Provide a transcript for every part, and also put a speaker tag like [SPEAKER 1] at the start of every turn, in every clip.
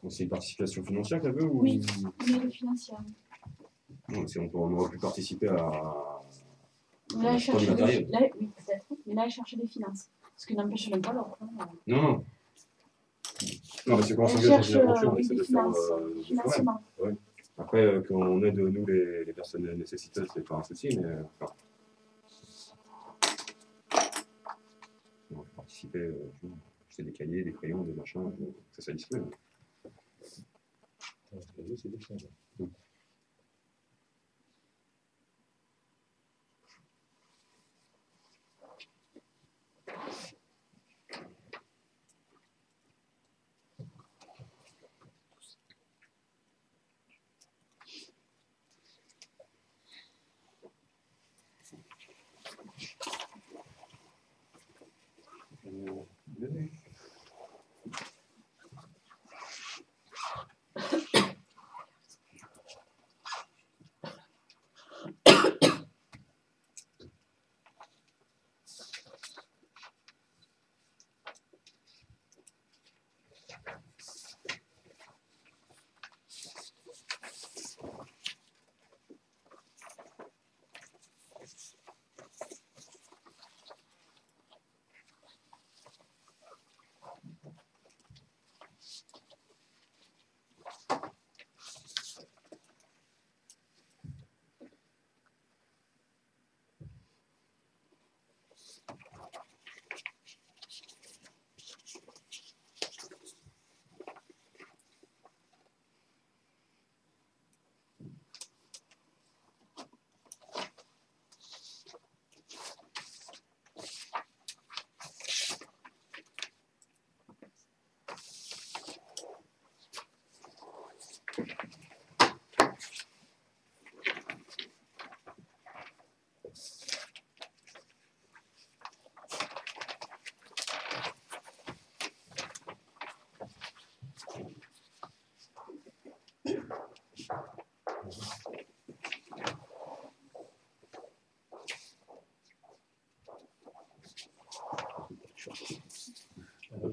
[SPEAKER 1] C'est une participation financière qu'elle veut ou...
[SPEAKER 2] Oui, mais financière.
[SPEAKER 1] Non, on aurait pu participer à...
[SPEAKER 2] Là, elle cherche des... Là, oui, peut-être. Mais là, elle cherche des finances. Ce qui n'empêche même pas l'autre.
[SPEAKER 1] Non, non. Non, mais c'est quand on s'engage dans une aventure, on essaie de faire
[SPEAKER 2] financement.
[SPEAKER 1] Ouais. Après, quand on aide, nous, les personnes nécessiteuses, c'est pas un souci, mais... Enfin, on peut participer, c'est des cahiers, des crayons, des machins, que ça disponible. C'est des choses.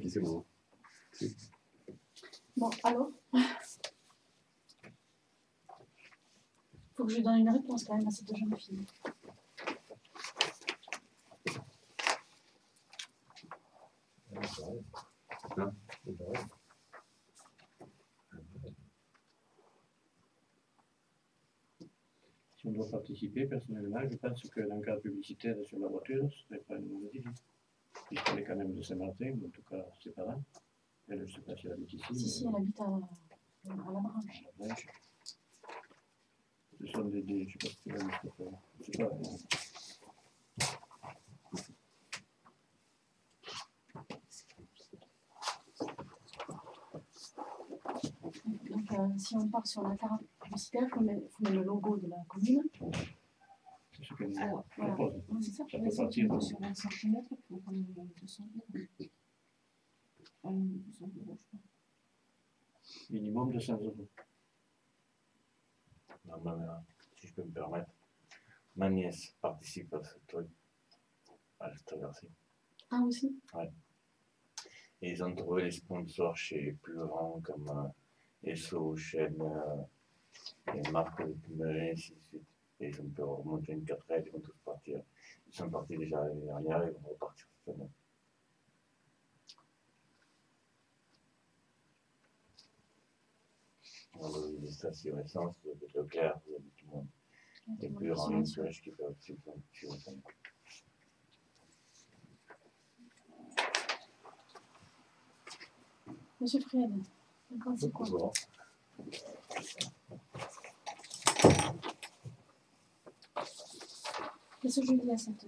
[SPEAKER 1] C'est bon.
[SPEAKER 2] Bon, alors faut que je donne une réponse quand même à cette jeune fille.
[SPEAKER 3] Si on doit participer, personnellement, je pense que l'encart publicitaire sur la voiture, ce serait pas une mauvaise idée. Puisqu'elle est quand même de Saint-Martin, en tout cas ses parents. Elle, je ne sais pas si elle habite ici.
[SPEAKER 2] Si, elle habite à la branche.
[SPEAKER 3] Ce sont des je ne sais pas si c'est la liste, je sais pas.
[SPEAKER 2] Donc, si on part sur la carte publicitaire, il faut mettre le logo de la commune.
[SPEAKER 3] C'est ce qu'elle
[SPEAKER 2] voilà.
[SPEAKER 3] propose.
[SPEAKER 2] C'est ça,
[SPEAKER 3] Ça peut partir
[SPEAKER 4] sur 20 cm, il faut prendre 200 euros. 200 euros, je crois.
[SPEAKER 3] Minimum 200 euros.
[SPEAKER 5] Non, ma mère, si je peux me permettre, ma nièce participe à ce truc, à cette version.
[SPEAKER 2] Ah, aussi?
[SPEAKER 5] Ouais. Et ils ont trouvé les sponsors chez plus grands comme Esso, Chaîne, et marques de pneus, et ainsi de suite. Et ils ont pu remonter une 4L, ils vont tous partir. Ils sont partis déjà l'année dernière, ils vont repartir cette année. Vous avez des stations essence, vous avez Leclerc, vous avez tout le monde. Et plus grands, les plus riches qui peuvent subventionner.
[SPEAKER 2] Monsieur Friel, c'est quoi? Qu'est-ce que je dis à cette...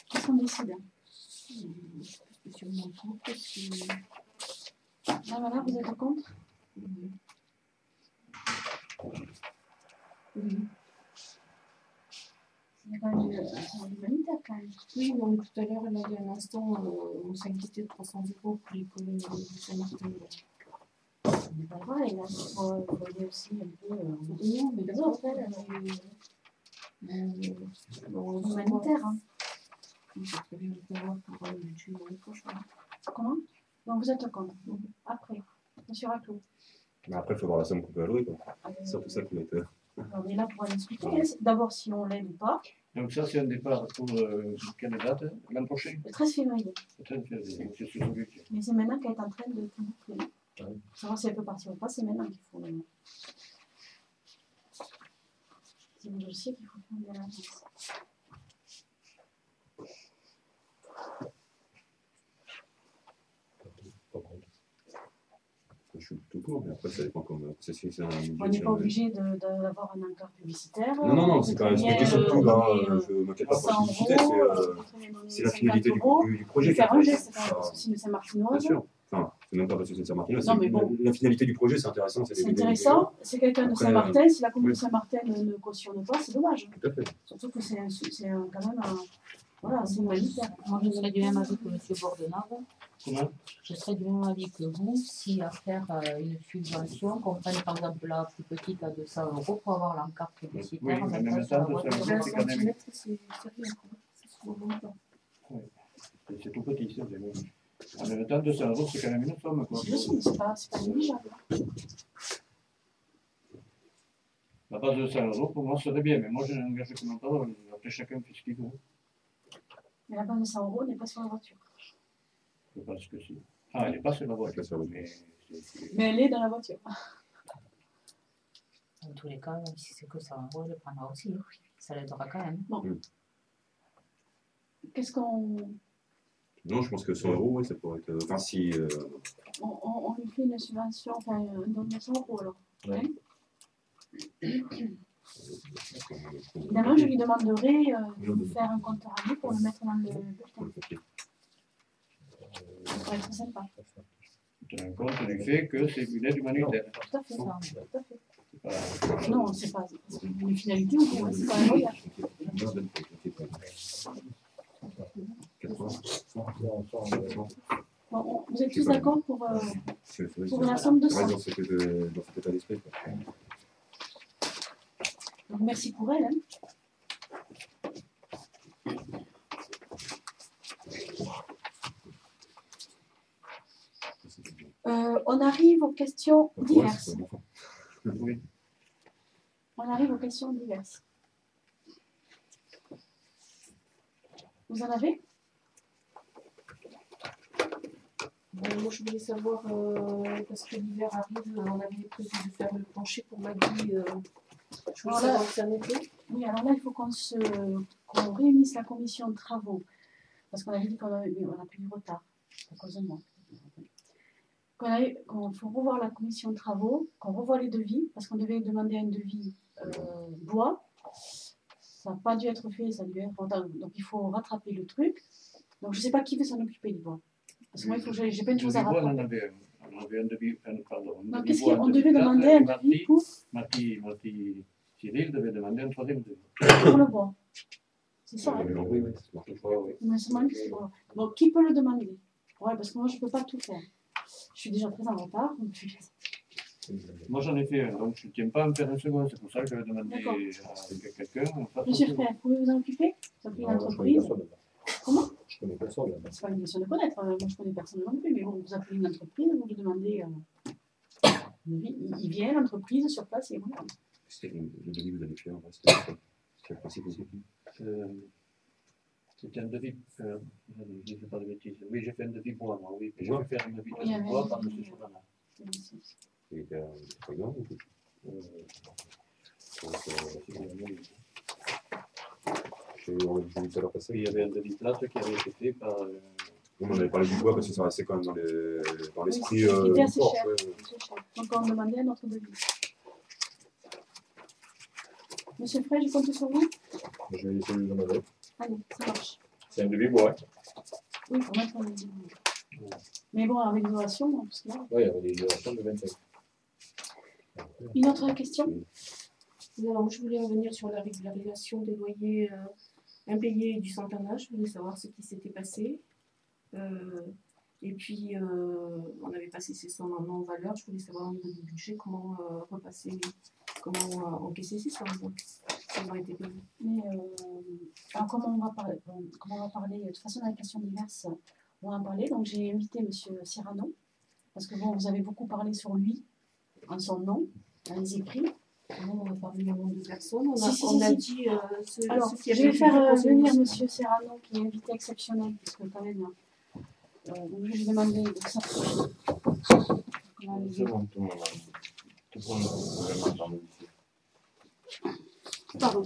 [SPEAKER 2] Qu'est-ce qu'on décide?
[SPEAKER 4] Spécialement contre, parce que...
[SPEAKER 2] Là, voilà, vous êtes contre?
[SPEAKER 4] Oui. Oui.
[SPEAKER 2] Il y a quand même humanitaire quand même.
[SPEAKER 4] Oui, mais tout à l'heure, elle a dit un instant, on s'inquiétait de 300 euros pour les communes de Saint-Martin.
[SPEAKER 2] n'est pas pareil, là. Il faut aider aussi un peu
[SPEAKER 4] Non, mais
[SPEAKER 2] les
[SPEAKER 4] d'accord,
[SPEAKER 2] autres, hein,
[SPEAKER 4] bon,
[SPEAKER 2] humanitaire. Hein.
[SPEAKER 4] c'est très bien de savoir pour le budget l'année prochaine.
[SPEAKER 2] Comment? Donc vous êtes contre. Après, monsieur Raclot.
[SPEAKER 1] Mais après, il faut voir la somme qu'on peut allouer. C'est surtout ça qui va être.
[SPEAKER 2] On est là pour en discuter. D'abord, si on l'aide ou pas.
[SPEAKER 3] Donc ça, c'est un départ pour quelle date? L'an prochain?
[SPEAKER 2] Le 13 février.
[SPEAKER 3] Le 13 février, donc c'est sur ce budget.
[SPEAKER 2] Mais c'est maintenant qu'elle est en train de tout boucler. Pour savoir si elle peut partir ou pas, c'est maintenant qu'il faut. C'est le dossier qu'il faut faire de l'avance.
[SPEAKER 1] Je suis tout pour, mais après, ça dépend comme.
[SPEAKER 2] On n'est pas obligé d'avoir un encart publicitaire.
[SPEAKER 1] Non, c'est pas c'était surtout là, je ne m'inquiète pas pour la publicité, c'est la finalité du projet.
[SPEAKER 2] Faire un geste, parce que si nous sommes Martinoise.
[SPEAKER 1] Bien sûr. Enfin, c'est même pas parce que c'est de Saint-Martin.
[SPEAKER 2] Non, mais bon.
[SPEAKER 1] La finalité du projet, c'est intéressant.
[SPEAKER 2] C'est intéressant, c'est quelqu'un de Saint-Martin. Si la commune de Saint-Martin ne cautionne pas, c'est dommage.
[SPEAKER 1] Tout à fait.
[SPEAKER 2] Surtout que c'est quand même un. Voilà, c'est humanitaire.
[SPEAKER 6] Moi, je serais du même avis que M. Bordenave.
[SPEAKER 3] Comment?
[SPEAKER 6] Je serais du même avis que vous si à faire une subvention, qu'on prenne par exemple la plus petite à 200 € pour avoir l'encart publicitaire.
[SPEAKER 3] Oui, mais en même temps, 200 €, c'est quand même.
[SPEAKER 4] C'est rien, quoi. C'est sur le montant.
[SPEAKER 3] C'est tout petit, c'est vrai. En même temps, 200 €, c'est quand même une somme, quoi.
[SPEAKER 2] C'est pas négligeable.
[SPEAKER 3] La base de 200 € pour moi serait bien, mais moi je n'engage que mon parole. Après chacun fait ce qu'il veut.
[SPEAKER 2] Mais la base de 100 € n'est pas sur la voiture.
[SPEAKER 3] Je pense que si. Ah, elle n'est pas sur la voiture.
[SPEAKER 2] Mais elle est dans la voiture.
[SPEAKER 6] Dans tous les cas, même si c'est que 100 €, elle le prendra aussi. Ça l'aidera quand même.
[SPEAKER 2] Bon. Qu'est-ce qu'on.
[SPEAKER 1] Non, je pense que 100 €, oui, ça pourrait être. Enfin, si.
[SPEAKER 2] On lui fait une subvention, enfin, un don de 100 € alors.
[SPEAKER 1] Ouais.
[SPEAKER 2] Évidemment, je lui demanderai de faire un compte rendu pour le mettre dans le bulletin. Ça pourrait être sympa.
[SPEAKER 3] Tenant compte du fait que c'est une aide humanitaire.
[SPEAKER 2] Tout à fait, ça. Tout à fait. Non, c'est pas une finalité, on pourrait, c'est pas un voyage. Bon, vous êtes tous d'accord pour la somme de 100 ?
[SPEAKER 1] Dans cet état d'esprit.
[SPEAKER 2] Donc merci pour elle. Hein. On arrive aux questions diverses.
[SPEAKER 3] Oui.
[SPEAKER 2] On arrive aux questions diverses. Vous en avez ?
[SPEAKER 4] Moi, je voulais savoir, parce que l'hiver arrive, on avait prévu de faire le plancher pour Maggie. Je voulais savoir si ça en était.
[SPEAKER 2] Oui, alors là, il faut qu'on réunisse la commission de travaux. Parce qu'on avait dit qu'on a plus du retard, à cause de moi. Qu'on faut revoir la commission de travaux, qu'on revoie les devis, parce qu'on devait demander un devis bois. Ça n'a pas dû être fait, ça a dû être retard. Donc il faut rattraper le truc. Donc je ne sais pas qui veut s'en occuper du bois. Parce que moi, j'ai plein de choses à rattraper.
[SPEAKER 3] On avait un devis, pardon.
[SPEAKER 2] Donc qu'est-ce qu'on devait demander un devis pour
[SPEAKER 3] Marty Cyril devait demander un troisième devis.
[SPEAKER 2] pour le bois. C'est ça.
[SPEAKER 1] Oui, oui.
[SPEAKER 2] Mais c'est mal que c'est bon. Donc qui peut le demander? Ouais, parce que moi, je ne peux pas tout faire. Je suis déjà très en retard.
[SPEAKER 3] Moi, j'en ai fait un, donc je ne tiens pas à me faire un second. C'est pour ça que je vais demander à quelqu'un.
[SPEAKER 2] Monsieur Frère, pouvez-vous en occuper? Vous appelez une entreprise. Comment?
[SPEAKER 1] Je connais personne.
[SPEAKER 2] C'est pas une question de connaître. Moi, je connais personne non plus. Mais bon, vous appelez une entreprise, vous lui demandez. Il vient, l'entreprise, sur place, et voilà.
[SPEAKER 1] C'était le devis que vous avez fait, en fait. C'était le principe aussi.
[SPEAKER 3] C'était un devis. Je ne dis pas de bêtises. Oui, j'ai fait un devis bois, moi, oui. J'ai fait un devis bois par M. Chauvana.
[SPEAKER 1] Il était très grand ou
[SPEAKER 3] il y avait un devis plate qui avait été fait par.
[SPEAKER 1] On avait parlé du bois parce que ça restait quand même dans l'esprit.
[SPEAKER 2] Il était assez cher. Donc on demandait notre devis. Monsieur Frey, je compte sur vous.
[SPEAKER 1] Je vais essayer de vous en demander.
[SPEAKER 2] Allez, ça marche.
[SPEAKER 1] C'est un devis bois.
[SPEAKER 2] Oui, pour mettre un devis. Mais bon, avec l'innovation, parce que là.
[SPEAKER 1] Oui, avec les innovations de 25.
[SPEAKER 2] Une autre question?
[SPEAKER 4] Alors, je voulais revenir sur la régularisation des loyers impayés du centennage. Je voulais savoir ce qui s'était passé. Et puis, on avait passé ces sommes en valeur. Je voulais savoir au niveau du budget comment repasser, comment encaisser ces sommes. Donc, ça aurait été payé.
[SPEAKER 2] Mais alors comment on va parler de toute façon dans les questions diverses, on va en parler. Donc j'ai invité M. Cyrano, parce que bon, vous avez beaucoup parlé sur lui, en son nom, dans les écrits.
[SPEAKER 4] On a parlé au nom de personnes. On
[SPEAKER 2] Si,
[SPEAKER 4] a
[SPEAKER 2] si.
[SPEAKER 4] dit
[SPEAKER 2] Alors,
[SPEAKER 4] ce qui
[SPEAKER 2] je
[SPEAKER 4] avait
[SPEAKER 2] vais faire
[SPEAKER 4] été
[SPEAKER 2] venir M.
[SPEAKER 4] posé.
[SPEAKER 2] Cyrano, qui est invité exceptionnel, puisque quand même, donc je vais lui demander de s'approcher. Comment on
[SPEAKER 5] C'est
[SPEAKER 2] dit
[SPEAKER 5] bon, tout le monde a entendu.
[SPEAKER 2] Pardon.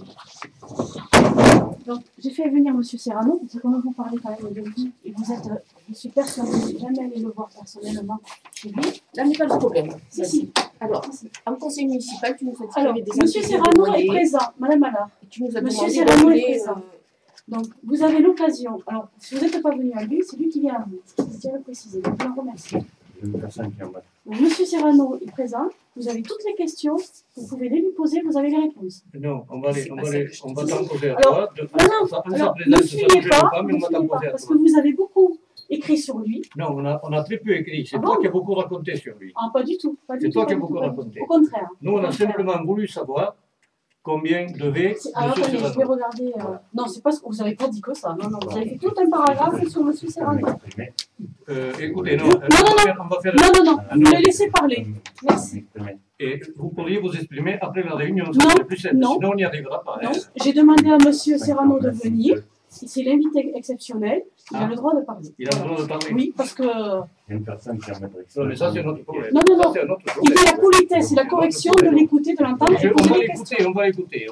[SPEAKER 2] Donc, j'ai fait venir M. Serrano, parce que comme vous parlez quand même de lui, et vous êtes, je suis persuadée, jamais allé le voir personnellement chez lui.
[SPEAKER 4] Là n'est pas le problème.
[SPEAKER 2] Si.
[SPEAKER 4] Alors, en conseil municipal, tu nous fais
[SPEAKER 2] Alors,
[SPEAKER 4] des
[SPEAKER 2] M. Serrano est présent, Madame Allard.
[SPEAKER 4] Tu nous as
[SPEAKER 2] Monsieur
[SPEAKER 4] demandé
[SPEAKER 2] Serrano est
[SPEAKER 4] d'appeler,
[SPEAKER 2] présent. Donc, vous avez l'occasion. Alors, si vous n'êtes pas venu à lui, c'est lui qui vient à vous. Je tiens à le préciser. Donc, je le remercie.
[SPEAKER 5] J'ai une personne qui est en bas.
[SPEAKER 2] Donc, Monsieur Serrano est présent. Vous avez toutes les questions. Vous pouvez les lui poser. Vous avez les réponses.
[SPEAKER 3] Non, on va t'en poser à
[SPEAKER 2] Alors,
[SPEAKER 3] toi.
[SPEAKER 2] Non. Alors, ne fuyez pas, parce que vous avez beaucoup écrit sur lui.
[SPEAKER 3] Non, on a très peu écrit. C'est
[SPEAKER 2] Ah
[SPEAKER 3] toi
[SPEAKER 2] bon
[SPEAKER 3] qui as beaucoup raconté sur lui.
[SPEAKER 2] Ah, pas du tout.
[SPEAKER 3] C'est toi qui as beaucoup raconté.
[SPEAKER 2] Au contraire.
[SPEAKER 3] Nous, on a simplement voulu savoir combien devait
[SPEAKER 2] Alors,
[SPEAKER 3] M.
[SPEAKER 2] attendez, je vais
[SPEAKER 3] Serrano.
[SPEAKER 2] regarder. Non, c'est pas ce que vous n'avez pas dit que ça. Non, vous avez fait tout un paragraphe sur M. Serrano.
[SPEAKER 3] Écoutez, non,
[SPEAKER 2] Non.
[SPEAKER 3] on va faire.
[SPEAKER 2] Non, vous le laissez parler. Merci.
[SPEAKER 5] Et
[SPEAKER 3] vous pourriez vous exprimer après la réunion,
[SPEAKER 2] Non,
[SPEAKER 3] ça serait plus simple.
[SPEAKER 2] non.
[SPEAKER 3] Sinon, on n'y arrivera pas.
[SPEAKER 2] Non, j'ai demandé à M. Serrano de venir. C'est l'invité exceptionnel. Il a le droit de parler.
[SPEAKER 3] Il a le droit de parler.
[SPEAKER 2] Oui, parce que.
[SPEAKER 5] il y a une personne qui est en bas.
[SPEAKER 3] Non, mais ça, c'est notre problème.
[SPEAKER 2] Non.
[SPEAKER 3] Ça, c'est un autre
[SPEAKER 2] Il
[SPEAKER 3] problème.
[SPEAKER 2] fait la politesse et la correction de l'écouter, de l'entendre et
[SPEAKER 3] On
[SPEAKER 2] poser
[SPEAKER 3] va
[SPEAKER 2] des questions.
[SPEAKER 3] l'écouter, on va l'écouter.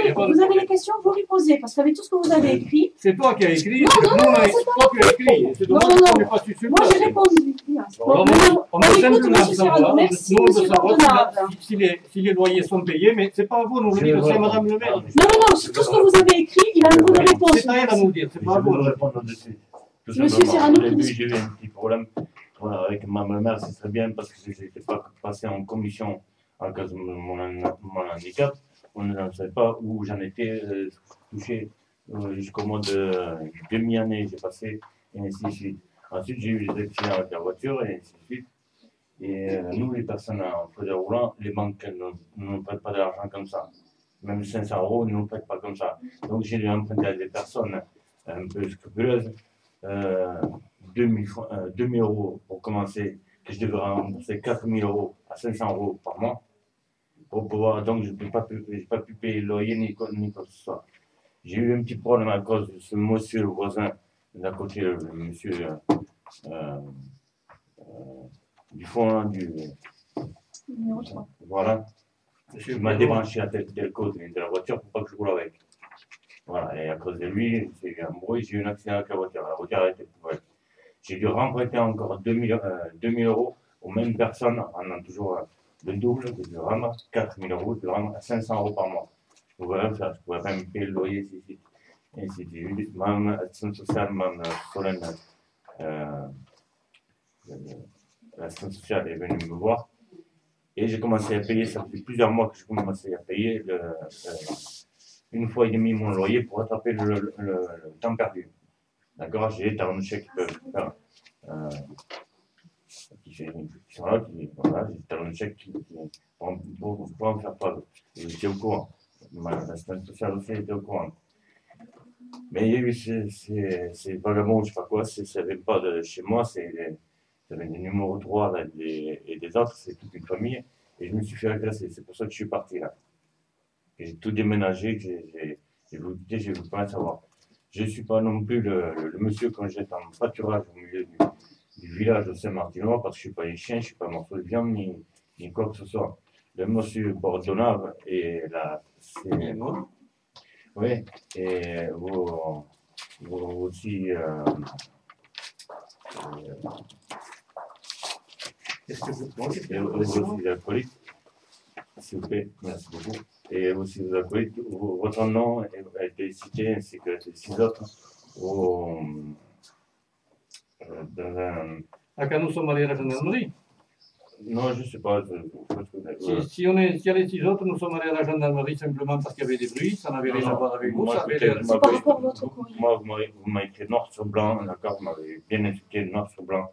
[SPEAKER 3] Il y a pas de
[SPEAKER 2] Vous avez
[SPEAKER 3] problème.
[SPEAKER 2] des questions, vous lui posez. Parce qu'avec tout ce que vous avez écrit,
[SPEAKER 3] C'est toi qui as écrit,
[SPEAKER 2] Non,
[SPEAKER 3] c'est
[SPEAKER 2] non,
[SPEAKER 3] nous, on a-
[SPEAKER 2] c'est
[SPEAKER 3] c'est toi qui as écrit. C'est dommage
[SPEAKER 2] Non.
[SPEAKER 3] qu'on n'ait pas su
[SPEAKER 2] moi j'ai répondu.
[SPEAKER 3] On
[SPEAKER 2] Bon,
[SPEAKER 3] veut
[SPEAKER 2] écoute,
[SPEAKER 3] simplement
[SPEAKER 2] M. Serrano,
[SPEAKER 3] savoir,
[SPEAKER 2] merci,
[SPEAKER 3] nous, on veut
[SPEAKER 2] M.
[SPEAKER 3] savoir
[SPEAKER 2] Pardonnable.
[SPEAKER 3] si les loyers sont payés, mais c'est pas à vous de nous le dire, c'est Madame le maire.
[SPEAKER 2] Non, sur tout ce que vous avez écrit, il a un droit de réponse.
[SPEAKER 3] C'est à elle à nous dire, c'est pas à
[SPEAKER 5] Je
[SPEAKER 3] vous.
[SPEAKER 5] veux répondre dessus. Tout
[SPEAKER 2] Monsieur
[SPEAKER 5] simplement.
[SPEAKER 2] Serrano,
[SPEAKER 5] Au début,
[SPEAKER 2] qui-
[SPEAKER 5] j'ai eu un petit problème voilà, avec Mme le maire, c'est très bien parce que je n'étais pas passé en commission à cause de mon handicap. On ne savait pas où j'en étais touché jusqu'au mois de demi-année, j'ai passé, et ainsi de suite. Ensuite, j'ai eu des accidents avec la voiture, et ainsi de suite. Et nous, les personnes en fauteuil roulant, les banques ne nous prêtent pas de l'argent comme ça. Même 500 € ne nous prêtent pas comme ça. Donc, j'ai dû emprunter à des personnes un peu scrupuleuses 2000 € pour commencer, que je devais rembourser 4000 € à 500 € par mois. Pour pouvoir, donc, je n'ai pas pu payer le loyer ni quoi que ce soit. J'ai eu un petit problème à cause de ce monsieur, le voisin d'à côté, le monsieur du fond, hein,
[SPEAKER 2] Numéro 3.
[SPEAKER 5] voilà. Il m'a débranché à tel côté de la voiture pour pas que je roule avec. Voilà, et à cause de lui, j'ai eu un bruit, j'ai eu un accident avec la voiture. La voiture a été poubelle. J'ai dû remprunter encore 2000 € aux mêmes personnes, en ayant toujours le double, je rends 4000 €, je rends 500 € par mois. Je ne pouvais pas me payer le loyer ici. Et ainsi de suite. Mme l'assistante sociale, Mme Solène, l'assistante sociale est venue me voir. Et j'ai commencé à payer, ça fait plusieurs mois que j'ai commencé à payer une fois et demi mon loyer pour rattraper le temps perdu. D'accord, j'ai des talons de chèque qui peuvent faire. Qui sont là, voilà, j'ai des talons de chèque pour en faire preuve. Et j'étais au courant. L'assistante sociale aussi était au courant. Mais il y a eu ces vagabonds, je ne sais pas quoi, ça ne vient pas de chez moi, ça vient du numéro 3 là, et des autres, c'est toute une famille. Et je me suis fait agresser, c'est pour ça que je suis parti là. Et j'ai tout déménagé, j'ai voulu pas savoir. Je ne suis pas non plus le monsieur quand j'étais en pâturage au milieu du village de Saint-Martinois, parce que je ne suis pas un chien, je ne suis pas un morceau de viande, ni quoi que ce soit. Le monsieur Bordonnave, et là, c'est. Oui, et vous aussi.
[SPEAKER 3] Est-ce que
[SPEAKER 5] et vous aussi l'alcoolique, s'il vous plaît, merci beaucoup. Et aussi vous alcooliques, votre nom a été cité ainsi que les 6 autres dans un.
[SPEAKER 3] À quand nous sommes allés à la gendarmerie?
[SPEAKER 5] Non, je ne sais pas.
[SPEAKER 3] Si il y a les 6 autres, nous sommes allés à la gendarmerie simplement parce qu'il y avait des bruits, ça n'avait rien à voir avec vous. Ça avait l'air.
[SPEAKER 2] C'est par rapport à votre courrier.
[SPEAKER 5] Moi, vous m'avez écrit noir sur blanc, d'accord, vous m'avez bien expliqué noir sur blanc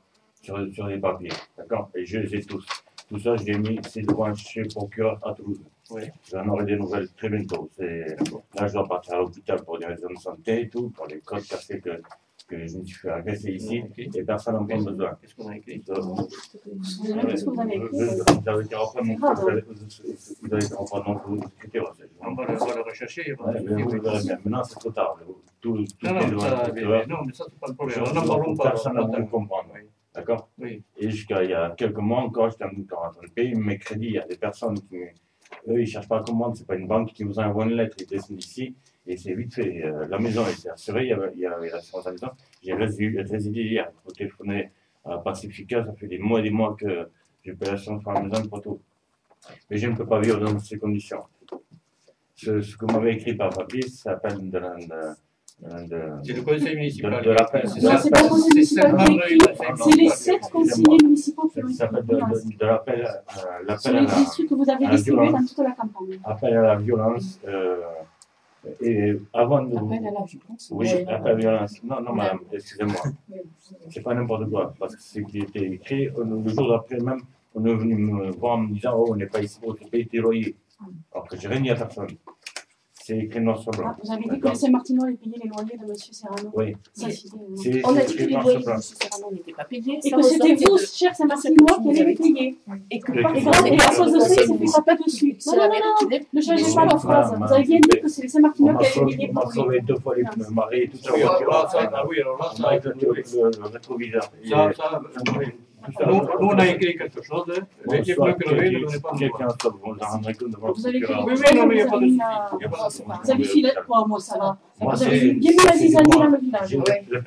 [SPEAKER 5] sur les papiers, d'accord? Et je les ai tous. Tout ça, je l'ai mis, c'est devant chez le procureur à Toulouse.
[SPEAKER 3] Oui.
[SPEAKER 5] J'en aurai des nouvelles très bientôt. Là, je dois partir à l'hôpital pour des raisons de santé et tout, pour les codes cassés que je me suis fait agresser ici, et personne n'en prend besoin.
[SPEAKER 3] Qu'est-ce qu'on a écrit?
[SPEAKER 2] Vous savez même pas ce que vous avez écrit.
[SPEAKER 5] Vous avez été reprendre mon
[SPEAKER 2] grave,
[SPEAKER 5] truc, vous avez été reprendre mon truc, etc.
[SPEAKER 3] On va le rechercher. Il y a pas de souci,
[SPEAKER 5] Vous
[SPEAKER 3] oui.
[SPEAKER 5] verrez bien. Maintenant, c'est trop tard. Tout
[SPEAKER 3] Non,
[SPEAKER 5] est
[SPEAKER 3] non,
[SPEAKER 5] devant
[SPEAKER 3] ça,
[SPEAKER 5] le procureur.
[SPEAKER 3] non, mais ça, c'est pas le problème. On n'en parlons pas.
[SPEAKER 5] Personne n'a voulu comprendre.
[SPEAKER 3] Oui.
[SPEAKER 5] D'accord?
[SPEAKER 3] Oui.
[SPEAKER 5] Et jusqu'à il y a quelques mois encore, j'étais en train de payer mes crédits. Il y a des personnes qui, eux, ils ne cherchent pas à comprendre. Ce n'est pas une banque qui vous envoie une lettre, ils dessinent ici. Et c'est vite fait. La maison était assurée, il y avait l'assurance à la maison. J'ai résidé hier pour téléphoner à Pacifica. Ça fait des mois et des mois que je paye l'assurance pour la maison pour tout. Mais je ne peux pas vivre dans ces conditions. Ce que vous m'avez écrit par papier, ça s'appelle
[SPEAKER 3] C'est le conseil municipal.
[SPEAKER 5] de l'appel.
[SPEAKER 2] Non, c'est pas le conseil municipal qui a écrit, c'est les 7 conseillers municipaux qui ont
[SPEAKER 5] Ça s'appelle
[SPEAKER 2] écrit.
[SPEAKER 5] de l'appel
[SPEAKER 2] Sur les districts que vous avez distribués dans toute la campagne.
[SPEAKER 5] appel à la violence. Et avant de.
[SPEAKER 4] Appel à la violence.
[SPEAKER 5] Oui, appel à la violence. Non, non, madame, excusez-moi. C'est pas n'importe quoi. Parce que ce qui était écrit, le jour d'après même, on est venu me voir en me disant oh, on n'est pas ici pour payer tes loyers. Alors que j'ai rien dit à personne. C'est écrit noir sur blanc.
[SPEAKER 2] Ah, vous avez dit que les Saint-Martinois avaient payé les loyers de M. Serrano.
[SPEAKER 5] Oui.
[SPEAKER 2] Ça, c'était-
[SPEAKER 5] C'est
[SPEAKER 4] On a dit que
[SPEAKER 5] écrit
[SPEAKER 4] les
[SPEAKER 5] noir
[SPEAKER 4] loyers
[SPEAKER 5] sur
[SPEAKER 4] de
[SPEAKER 5] blanc.
[SPEAKER 4] M. Serrano n'étaient pas payés.
[SPEAKER 2] Et
[SPEAKER 4] Ça
[SPEAKER 2] que c'était
[SPEAKER 4] ressortait
[SPEAKER 2] vous,
[SPEAKER 4] de-
[SPEAKER 2] chers Saint-Martinois, qui allez les payer.
[SPEAKER 4] Et que
[SPEAKER 5] Et
[SPEAKER 4] par
[SPEAKER 5] que-
[SPEAKER 2] Et à cause de ça, il s'est fait taper dessus.
[SPEAKER 4] C'est
[SPEAKER 2] Non,
[SPEAKER 4] la
[SPEAKER 2] non,
[SPEAKER 4] mairie
[SPEAKER 2] non,
[SPEAKER 4] qui les-
[SPEAKER 2] ne changez
[SPEAKER 5] Mais
[SPEAKER 2] pas la
[SPEAKER 5] c'est
[SPEAKER 2] phrase.
[SPEAKER 5] pas
[SPEAKER 2] Vous avez bien dit que c'est les Saint-Martinois
[SPEAKER 5] On
[SPEAKER 2] qui allaient payer
[SPEAKER 5] m'a
[SPEAKER 2] pour lui.
[SPEAKER 5] sauvé 2 fois les marées et tout ça.
[SPEAKER 3] Oui, alors là, ça, oui, alors là,
[SPEAKER 5] On m'a
[SPEAKER 3] ça,
[SPEAKER 5] éclaté le rétroviseur. Et,
[SPEAKER 3] ça, oui. Nous, on a écrit quelque chose. Les
[SPEAKER 5] bonsoir,
[SPEAKER 3] preuves que le ne donnez pas.
[SPEAKER 5] quelqu'un sauve, vous en rendrez compte devant le
[SPEAKER 2] Vous avez
[SPEAKER 5] procureur.
[SPEAKER 3] Oui, oui, non, mais il n'y a pas de souci.
[SPEAKER 2] Vous
[SPEAKER 3] Il y a pas de souci.
[SPEAKER 2] avez filé. Moi, ça va.
[SPEAKER 5] Moi,
[SPEAKER 2] Vous avez
[SPEAKER 5] c'est-
[SPEAKER 2] bien mis la zizanie dans le village.
[SPEAKER 5] J'ai le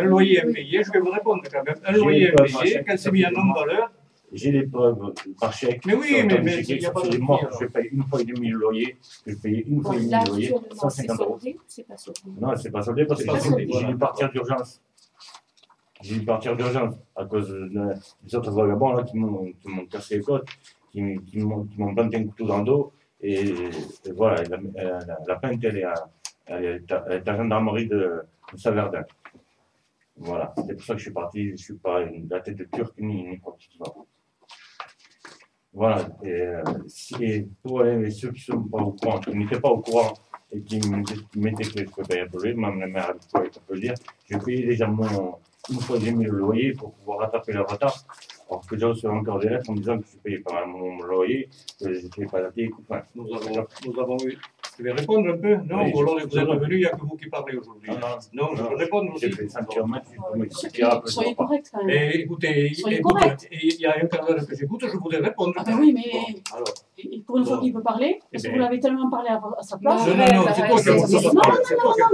[SPEAKER 3] Un loyer impayé, je vais vous répondre quand même. Un loyer impayé, quand c'est mis en non-valeur.
[SPEAKER 5] J'ai les preuves par chèque.
[SPEAKER 3] Mais oui,
[SPEAKER 5] sur
[SPEAKER 3] mais
[SPEAKER 5] le
[SPEAKER 3] il y a pas de
[SPEAKER 5] c'est mort.
[SPEAKER 3] souci,
[SPEAKER 5] Je paye une fois et demie le loyer. Je paye une fois et demie
[SPEAKER 4] Là,
[SPEAKER 5] le loyer.
[SPEAKER 4] actuellement, c'est
[SPEAKER 5] 150 €.
[SPEAKER 4] soldé ou c'est pas soldé?
[SPEAKER 5] Non, c'est pas soldé parce
[SPEAKER 3] C'est
[SPEAKER 5] que
[SPEAKER 3] pas soldé,
[SPEAKER 5] j'ai
[SPEAKER 3] voilà.
[SPEAKER 5] dû partir d'urgence. J'ai dû partir d'urgence à cause des autres vagabonds là, qui m'ont cassé les côtes, qui m'ont planté un couteau dans le dos. Et voilà, la plainte, elle est à la gendarmerie de Saverdin. Voilà, c'est pour ça que je suis parti. Je ne suis pas la tête de turc ni quoi que ce soit. Voilà, et pour ceux qui ne sont pas au courant, qui n'étaient pas au courant et qui m'étaient que je ne peux pas y appeler, même la mère a peut le dire, j'ai payé déjà une fois j'ai mis le loyer pour pouvoir rattraper le retard. Alors que j'ai reçu encore des lettres en me disant que je payais pas mon loyer, que je ne payais pas la télé. Enfin,
[SPEAKER 3] Nous avons eu. Je vais répondre un peu. Non,
[SPEAKER 5] Oui,
[SPEAKER 3] ou alors vous êtes
[SPEAKER 5] je-
[SPEAKER 3] venu, il n'y a que vous qui parlez aujourd'hui. Non, je peux répondre aussi.
[SPEAKER 5] j'ai fait 5 km, je m'expliquer un peu.
[SPEAKER 2] Soyez correct quand même.
[SPEAKER 3] Mais écoutez,
[SPEAKER 2] Soyez
[SPEAKER 3] écoute,
[SPEAKER 2] correct.
[SPEAKER 3] il y a un quart d'heure que j'écoute, je voudrais répondre.
[SPEAKER 2] Ah ben oui, mais
[SPEAKER 3] Bon, alors.
[SPEAKER 2] et pour une fois qu'il peut parler, parce que vous l'avez tellement parlé à sa place.
[SPEAKER 3] Non, non, non, c'est toi qui as
[SPEAKER 4] c'est-
[SPEAKER 3] fait ça.
[SPEAKER 2] Non,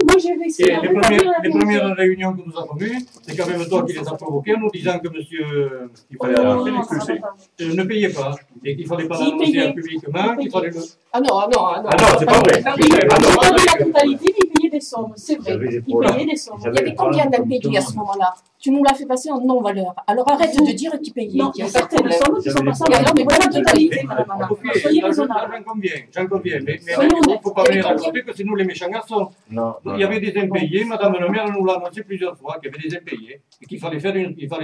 [SPEAKER 2] moi j'ai réussi
[SPEAKER 3] Et
[SPEAKER 2] à
[SPEAKER 3] les
[SPEAKER 2] rétablir
[SPEAKER 3] premières réunions que nous avons eues, c'est quand même toi qui les as provoquées en nous disant que monsieur il fallait
[SPEAKER 2] Non,
[SPEAKER 3] arrêter
[SPEAKER 2] non, ça
[SPEAKER 3] l'expulser.
[SPEAKER 2] va pas.
[SPEAKER 3] Ne payait pas et qu'il ne fallait pas
[SPEAKER 2] Si,
[SPEAKER 3] l'annoncer
[SPEAKER 2] payait.
[SPEAKER 3] publiquement, qu'il fallait le.
[SPEAKER 4] Ah non, ah non, ah non.
[SPEAKER 3] Ah non, c'est pas vrai.
[SPEAKER 4] Ah
[SPEAKER 2] Il
[SPEAKER 4] oui,
[SPEAKER 2] payait
[SPEAKER 3] Ah non,
[SPEAKER 2] pas la totalité, mais il payait des sommes, c'est vrai.
[SPEAKER 5] J'avais des
[SPEAKER 2] Il
[SPEAKER 5] problèmes.
[SPEAKER 2] payait des sommes.
[SPEAKER 4] Il y avait combien d'impayés à ce moment-là? Tu nous l'as fait passer en non-valeur. Alors arrête de dire qu'il payait.
[SPEAKER 2] Non, il y a certaines sommes qui sont passées en
[SPEAKER 5] J'avais
[SPEAKER 2] valeur, mais pas la totalité,
[SPEAKER 3] Mais-
[SPEAKER 2] madame Anna.
[SPEAKER 3] Ok,
[SPEAKER 2] Soyez
[SPEAKER 3] là,
[SPEAKER 2] raisonnable.
[SPEAKER 3] j'en conviens. Mais
[SPEAKER 2] Soyons
[SPEAKER 3] il ne
[SPEAKER 2] honnêtes.
[SPEAKER 3] faut pas venir raconter que c'est nous les méchants garçons.
[SPEAKER 5] Non,
[SPEAKER 3] Il y avait des impayés, madame la maire nous l'a annoncé plusieurs fois, qu'il y avait des impayés et qu'il fallait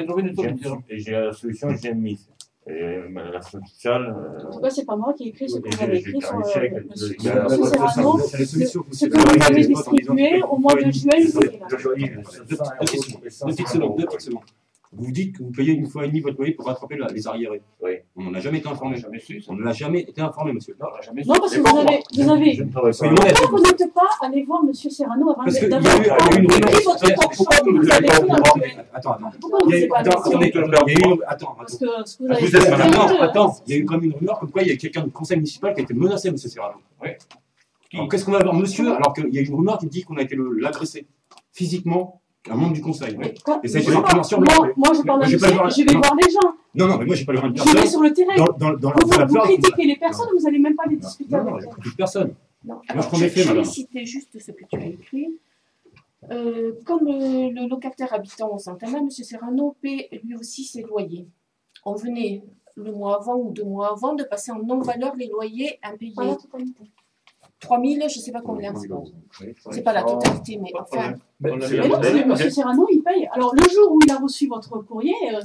[SPEAKER 3] trouver une solution.
[SPEAKER 5] Et j'ai la solution, j'ai mise. Et la sociale.
[SPEAKER 2] En tout cas, c'est pas moi qui ai écrit ce que vous avez écrit sur
[SPEAKER 5] j'ai
[SPEAKER 2] Monsieur
[SPEAKER 5] un
[SPEAKER 2] Serrano.
[SPEAKER 1] C'est la solution que
[SPEAKER 2] Ce que vous avez distribué au mois de juin, il payait là.
[SPEAKER 1] Deux petites secondes. Vous dites que vous payez une fois et demie votre loyer pour rattraper les arriérés.
[SPEAKER 5] Oui.
[SPEAKER 1] On n'a jamais été informé.
[SPEAKER 3] Jamais su ça.
[SPEAKER 1] On n'a jamais été informé, monsieur.
[SPEAKER 3] Non, on n'a jamais su.
[SPEAKER 2] Non, parce que vous avez.
[SPEAKER 5] Je ne travaille pas.
[SPEAKER 1] Soyons honnêtes.
[SPEAKER 2] Pourquoi vous n'êtes pas allé voir Monsieur Serrano avant
[SPEAKER 1] Parce qu'il y
[SPEAKER 2] d'avoir
[SPEAKER 1] a eu une
[SPEAKER 2] écrit votre talk show que vous avez fait dans le domaine?
[SPEAKER 1] Attends.
[SPEAKER 2] Pourquoi vous n'êtes pas allé
[SPEAKER 1] Attends.
[SPEAKER 2] Parce que ce que vous avez
[SPEAKER 1] Vous
[SPEAKER 2] fait,
[SPEAKER 1] êtes
[SPEAKER 2] c'est honteux.
[SPEAKER 1] attends, il y a eu quand même une rumeur comme quoi il y a quelqu'un du conseil municipal qui a été menacé, monsieur Serrano.
[SPEAKER 3] Oui.
[SPEAKER 1] Alors qu'est-ce qu'on va voir, monsieur, alors qu'il y a une rumeur qui dit qu'on a été l'agressé physiquement, un membre du conseil.
[SPEAKER 2] Mais quand-
[SPEAKER 1] Et ça a été
[SPEAKER 2] je sais pas.
[SPEAKER 1] mention
[SPEAKER 2] Moi,
[SPEAKER 1] blanche.
[SPEAKER 2] je parle
[SPEAKER 1] Moi,
[SPEAKER 2] d'un
[SPEAKER 1] j'ai pas
[SPEAKER 2] dossier,
[SPEAKER 1] le droit-
[SPEAKER 2] je vais
[SPEAKER 1] non.
[SPEAKER 2] voir les gens.
[SPEAKER 1] Non, mais moi j'ai pas le droit de
[SPEAKER 2] Je vais
[SPEAKER 1] personne.
[SPEAKER 2] sur le terrain.
[SPEAKER 1] Dans la
[SPEAKER 2] Vous
[SPEAKER 1] plage,
[SPEAKER 2] critiquez les personnes, vous n'allez même pas les discuter
[SPEAKER 1] non,
[SPEAKER 2] avec
[SPEAKER 1] non,
[SPEAKER 2] elles.
[SPEAKER 1] je critique personne.
[SPEAKER 4] Non,
[SPEAKER 1] Moi, je
[SPEAKER 4] alors,
[SPEAKER 1] prends mes faits,
[SPEAKER 4] je vais
[SPEAKER 1] madame.
[SPEAKER 4] citer juste ce que tu as écrit. Comme le locataire habitant au Santana, M. Serrano paie lui aussi ses loyers. On venait le mois avant ou 2 mois avant de passer en non-valeur les loyers impayés.
[SPEAKER 2] Pas la totalité.
[SPEAKER 4] 3000, je ne sais pas combien. C'est pas la totalité, mais enfin.
[SPEAKER 2] Mais non, M. Serrano, il paye. Alors, le jour où il a reçu votre courrier,
[SPEAKER 4] Bon,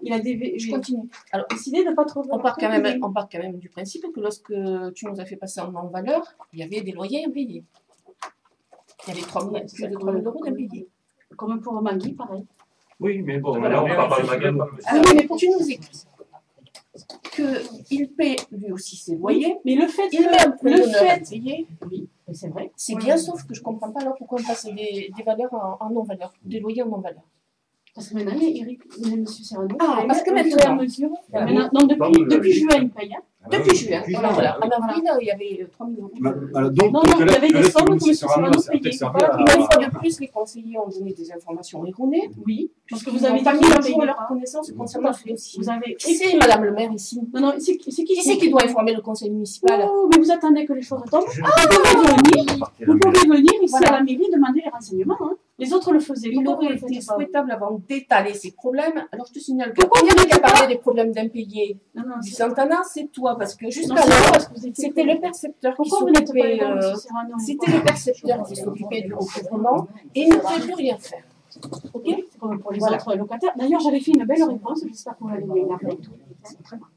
[SPEAKER 2] il a
[SPEAKER 4] je continue. Alors,
[SPEAKER 2] décidé de ne pas trop.
[SPEAKER 4] on part quand même du principe que lorsque tu nous as fait passer en non-valeur, il y avait des loyers impayés. Il y avait plus de 3 000 euros d'impayés.
[SPEAKER 2] Comme pour Magui, pareil.
[SPEAKER 3] Oui, mais bon,
[SPEAKER 5] Voilà,
[SPEAKER 3] là, on
[SPEAKER 5] on
[SPEAKER 3] parle
[SPEAKER 5] parle
[SPEAKER 3] pas de
[SPEAKER 5] de
[SPEAKER 3] Maghreb.
[SPEAKER 4] Alors, mais tu nous écris qu'il paie lui aussi ses loyers,
[SPEAKER 2] Mais le fait
[SPEAKER 4] il met un peu
[SPEAKER 2] le
[SPEAKER 4] d'honneur à
[SPEAKER 2] fait,
[SPEAKER 4] payer.
[SPEAKER 2] oui, c'est vrai.
[SPEAKER 4] C'est bien, sauf que je ne comprends pas alors pourquoi on passe des valeurs en non-valeur, des loyers en non-valeur.
[SPEAKER 2] Parce que maintenant, M. Serrano.
[SPEAKER 4] Ah, parce que maintenant-
[SPEAKER 2] au fur et à mesure, non, depuis juin, il paye. Hein.
[SPEAKER 4] Depuis juin,
[SPEAKER 1] Depuis
[SPEAKER 4] voilà,
[SPEAKER 1] juin,
[SPEAKER 4] voilà. En avril, il y avait 3 000 euros.
[SPEAKER 1] Donc,
[SPEAKER 2] Non, il y avait des sommes que M. Serrano payait.
[SPEAKER 4] Une fois de plus, les conseillers ont donné des informations erronées.
[SPEAKER 2] Oui, parce que
[SPEAKER 4] Ils
[SPEAKER 2] vous avez
[SPEAKER 4] n'ont pas
[SPEAKER 2] dit
[SPEAKER 4] mis
[SPEAKER 2] qu'il
[SPEAKER 4] à
[SPEAKER 2] ne
[SPEAKER 4] jour
[SPEAKER 2] payait
[SPEAKER 4] leur
[SPEAKER 2] pas.
[SPEAKER 4] connaissance
[SPEAKER 2] Tout
[SPEAKER 4] concernant
[SPEAKER 2] à
[SPEAKER 4] ce
[SPEAKER 2] fait.
[SPEAKER 4] dossier.
[SPEAKER 2] Vous avez
[SPEAKER 4] Qui c'est, madame le maire, ici?
[SPEAKER 2] Non, c'est qui
[SPEAKER 4] Qui c'est qui doit informer le conseil municipal?
[SPEAKER 2] Oh, mais vous attendez que les choses tombent. Vous pouvez venir ici
[SPEAKER 4] Voilà.
[SPEAKER 2] à la mairie demander les renseignements. Hein. Les autres le faisaient.
[SPEAKER 4] Il
[SPEAKER 2] Pourquoi
[SPEAKER 4] aurait
[SPEAKER 2] vous le
[SPEAKER 4] été
[SPEAKER 2] faites pas?
[SPEAKER 4] souhaitable avant d'étaler ces problèmes. Alors, je te signale que
[SPEAKER 2] Pourquoi
[SPEAKER 4] il y
[SPEAKER 2] vous
[SPEAKER 4] a qui a
[SPEAKER 2] n'êtes pas-
[SPEAKER 4] parlé des problèmes d'impayés
[SPEAKER 2] Non,
[SPEAKER 4] du
[SPEAKER 2] c'est-
[SPEAKER 4] Santana, c'est toi, parce que
[SPEAKER 2] non,
[SPEAKER 4] jusqu'à
[SPEAKER 2] c'est pas
[SPEAKER 4] là,
[SPEAKER 2] parce que vous étiez-
[SPEAKER 4] c'était le percepteur qui
[SPEAKER 2] Pourquoi vous n'êtes pas
[SPEAKER 4] s'occupait.
[SPEAKER 2] les M. Serrano?
[SPEAKER 4] C'était le percepteur qui s'occupait du recouvrement et il ne pouvait plus rien faire. Ok?
[SPEAKER 2] C'est comme pour les
[SPEAKER 4] Voilà.
[SPEAKER 2] autres locataires. D'ailleurs, j'avais fait une belle réponse. J'espère que vous l'avez bien gardée.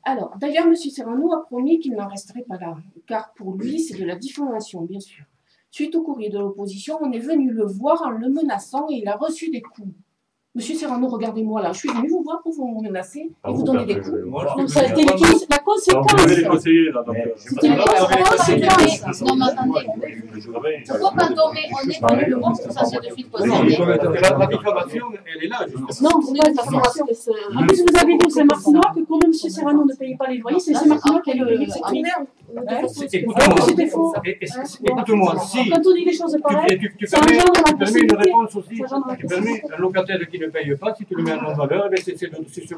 [SPEAKER 4] Alors, d'ailleurs, M. Serrano a promis qu'il n'en resterait pas là, car pour lui, c'est de la diffamation, bien sûr. Suite au courrier de l'opposition, on est venu le voir en le menaçant et il a reçu des coups. Monsieur Serrano, regardez-moi là, je suis venu vous voir pour vous menacer et vous donner des coups.
[SPEAKER 2] Donc, ça a été la
[SPEAKER 3] Vous
[SPEAKER 2] conséquence.
[SPEAKER 3] avez les conseillers, là, donc.
[SPEAKER 2] C'était les conséquences.
[SPEAKER 6] Non, mais attendez. Pourquoi quand on est venu le voir pour ça se de suite
[SPEAKER 3] Non, mais
[SPEAKER 6] posséder
[SPEAKER 3] la diffamation, elle est là, justement.
[SPEAKER 2] Non, c'est pas une diffamation. En plus, vous avez dit au Saint-Martinois que comme M. Serrano ne payait pas les loyers, c'est Saint-Martinois qui allait payer
[SPEAKER 4] C'est
[SPEAKER 2] cette
[SPEAKER 4] tout
[SPEAKER 2] nuit.
[SPEAKER 4] merde.
[SPEAKER 3] Écoute-moi,
[SPEAKER 2] C'était faux.
[SPEAKER 3] écoute-moi, si
[SPEAKER 2] Quand on dit les choses pareilles,
[SPEAKER 3] tu
[SPEAKER 2] ça
[SPEAKER 3] permets
[SPEAKER 2] engendre la
[SPEAKER 3] une
[SPEAKER 2] possibilité.
[SPEAKER 3] réponse aussi,
[SPEAKER 2] Ça engendre la
[SPEAKER 3] tu permets un locataire qui ne paye pas, si tu le mets en non-valeur, eh bien, c'est sur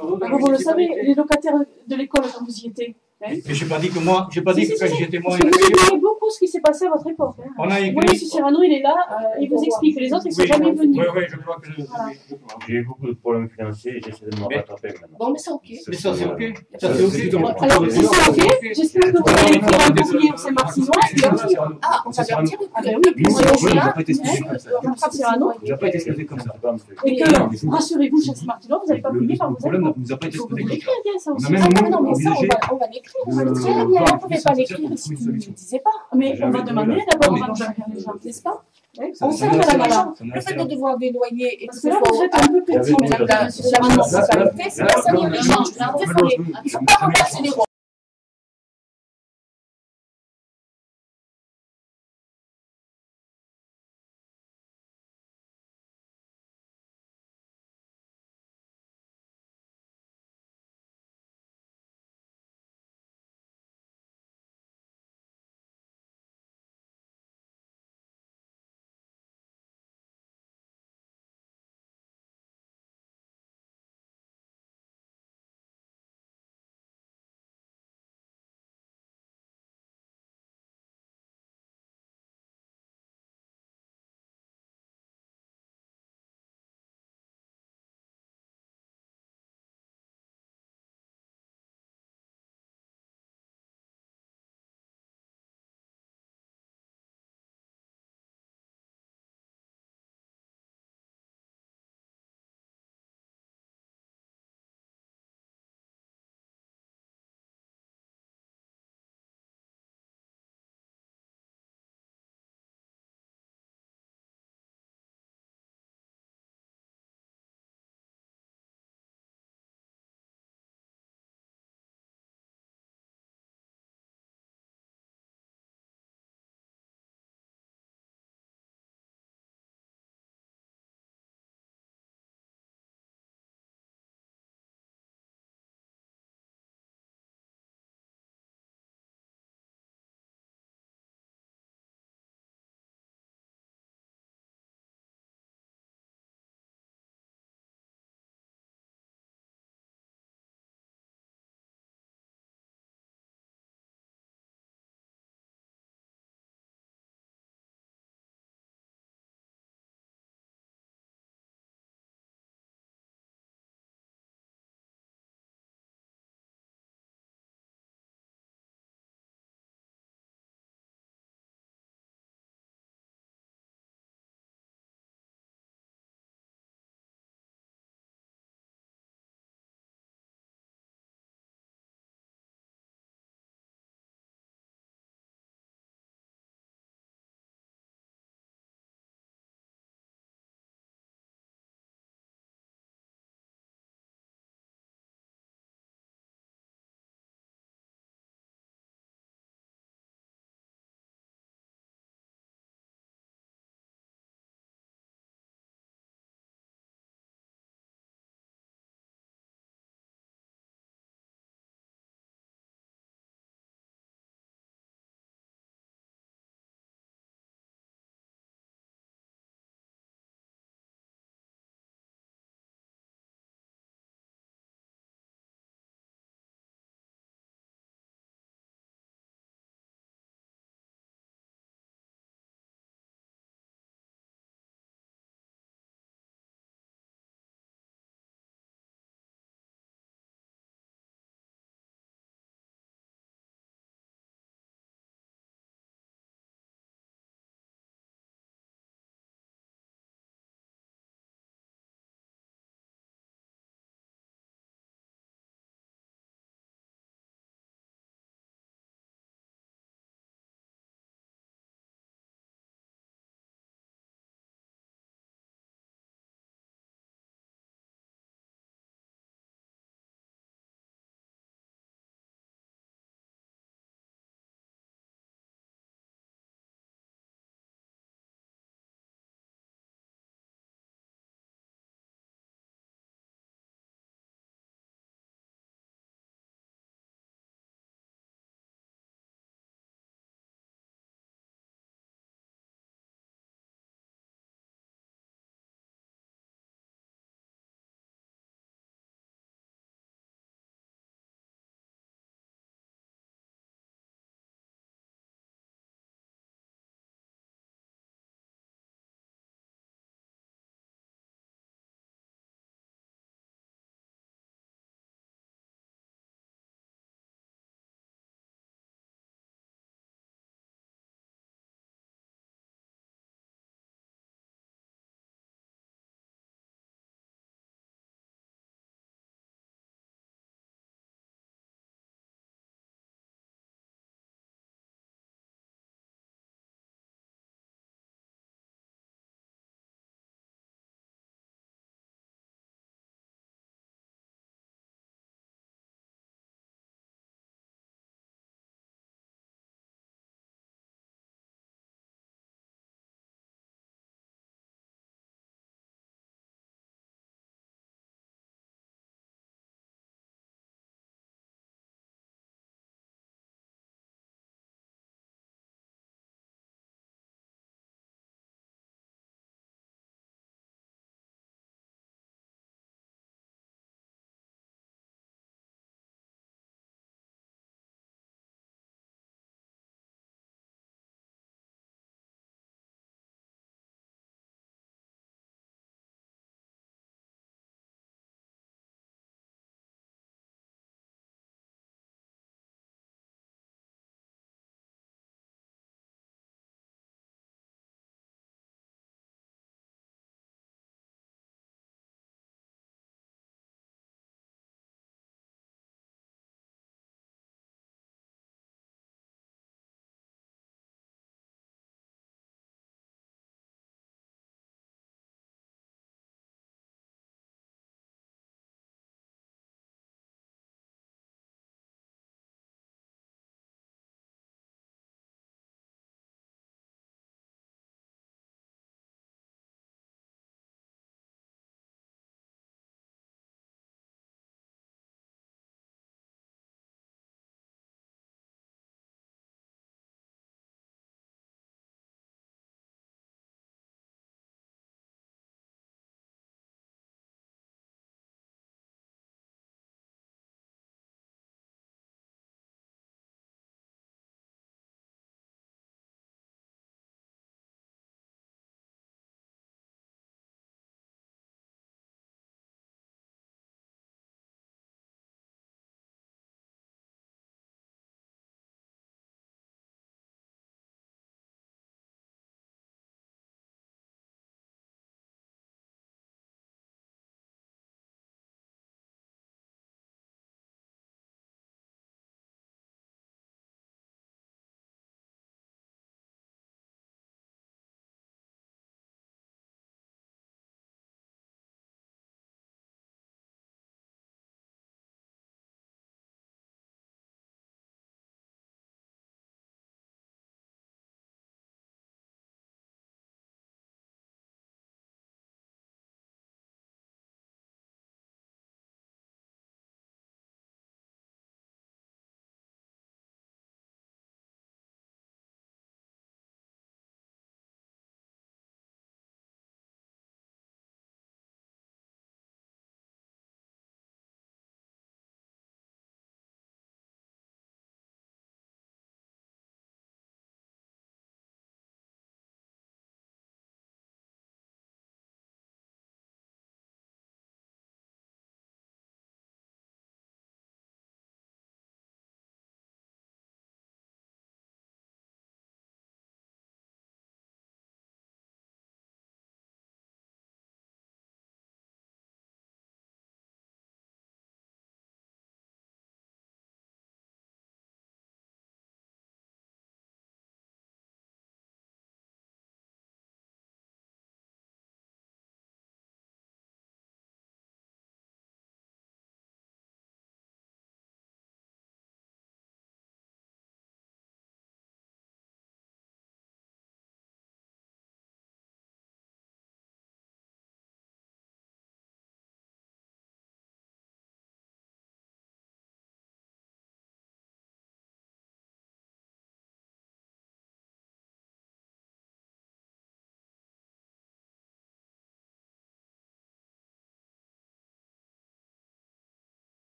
[SPEAKER 3] le dos de la
[SPEAKER 2] Alors, vous le savez,
[SPEAKER 3] municipalité.
[SPEAKER 2] les locataires de l'école, quand vous y étiez. Hein.
[SPEAKER 3] Mais j'ai pas dit que moi, j'ai pas dit
[SPEAKER 2] Si,
[SPEAKER 3] que
[SPEAKER 2] si,
[SPEAKER 3] quand
[SPEAKER 2] si.
[SPEAKER 3] j'étais moi,
[SPEAKER 2] Parce
[SPEAKER 3] il
[SPEAKER 2] que
[SPEAKER 3] ne
[SPEAKER 2] vous
[SPEAKER 3] payait
[SPEAKER 2] savez beaucoup ce qui s'est passé à votre époque. Hein.
[SPEAKER 3] On a
[SPEAKER 2] Moi, M.
[SPEAKER 3] écrit.
[SPEAKER 2] Serrano, il est là, il vous explique. Les autres, ils ne sont jamais venus.
[SPEAKER 3] Oui, je crois que
[SPEAKER 2] Voilà.
[SPEAKER 5] J'ai beaucoup de problèmes financiers et j'essaie de me
[SPEAKER 3] Mais-
[SPEAKER 5] rattraper maintenant.
[SPEAKER 4] Bon, mais c'est ok.
[SPEAKER 3] Mais ça, c'est ok. Ça,
[SPEAKER 1] C'est
[SPEAKER 3] c'est ok.
[SPEAKER 2] Alors, si c'est OK, j'espère que vous allez écrire un courrier au Saint-Martinois et leur dire
[SPEAKER 4] Ah, on va leur dire
[SPEAKER 2] ah ben
[SPEAKER 4] que
[SPEAKER 2] oui,
[SPEAKER 4] depuis
[SPEAKER 2] oui,
[SPEAKER 4] ce
[SPEAKER 2] oui,
[SPEAKER 1] il
[SPEAKER 4] jour-là,
[SPEAKER 1] n'a pas été expliqué comme ça.
[SPEAKER 2] M. Serrano,
[SPEAKER 1] Il n'a pas été expliqué comme ça.
[SPEAKER 2] et que, rassurez-vous, chez Saint-Martinois, vous n'allez pas payer par
[SPEAKER 1] Le
[SPEAKER 2] vos
[SPEAKER 1] problème
[SPEAKER 2] impôts.
[SPEAKER 1] ne nous a pas été
[SPEAKER 2] Il faut vous
[SPEAKER 1] expliqué comme ça.
[SPEAKER 2] l'écrire bien, ça
[SPEAKER 1] On a
[SPEAKER 2] aussi.
[SPEAKER 1] même-
[SPEAKER 4] ah non, mais ça,
[SPEAKER 1] envisagé
[SPEAKER 4] on va l'écrire, on va le
[SPEAKER 1] de
[SPEAKER 4] dire.
[SPEAKER 1] voir
[SPEAKER 4] On ne
[SPEAKER 1] avec
[SPEAKER 4] pouvait
[SPEAKER 1] les
[SPEAKER 4] pas
[SPEAKER 1] sociétés
[SPEAKER 4] l'écrire
[SPEAKER 1] pour
[SPEAKER 4] si
[SPEAKER 1] trouver
[SPEAKER 4] tu
[SPEAKER 1] une
[SPEAKER 4] ne le
[SPEAKER 1] solution.
[SPEAKER 4] disais pas,
[SPEAKER 2] Mais on va demander d'abord avant de faire les gens.
[SPEAKER 4] n'est-ce pas?
[SPEAKER 1] Ça
[SPEAKER 4] On
[SPEAKER 1] n'a
[SPEAKER 4] sait,
[SPEAKER 1] rien
[SPEAKER 4] madame
[SPEAKER 1] à
[SPEAKER 4] la
[SPEAKER 1] voir.
[SPEAKER 4] le fait de devoir des loyers et que
[SPEAKER 2] Parce
[SPEAKER 4] ce
[SPEAKER 2] que là,
[SPEAKER 4] soit
[SPEAKER 2] vous êtes un peu petit,
[SPEAKER 5] Avec
[SPEAKER 2] madame
[SPEAKER 5] vous,
[SPEAKER 2] la
[SPEAKER 4] la municipalité, c'est pas ça, il y a des gens, il faut pas renverser les rôles.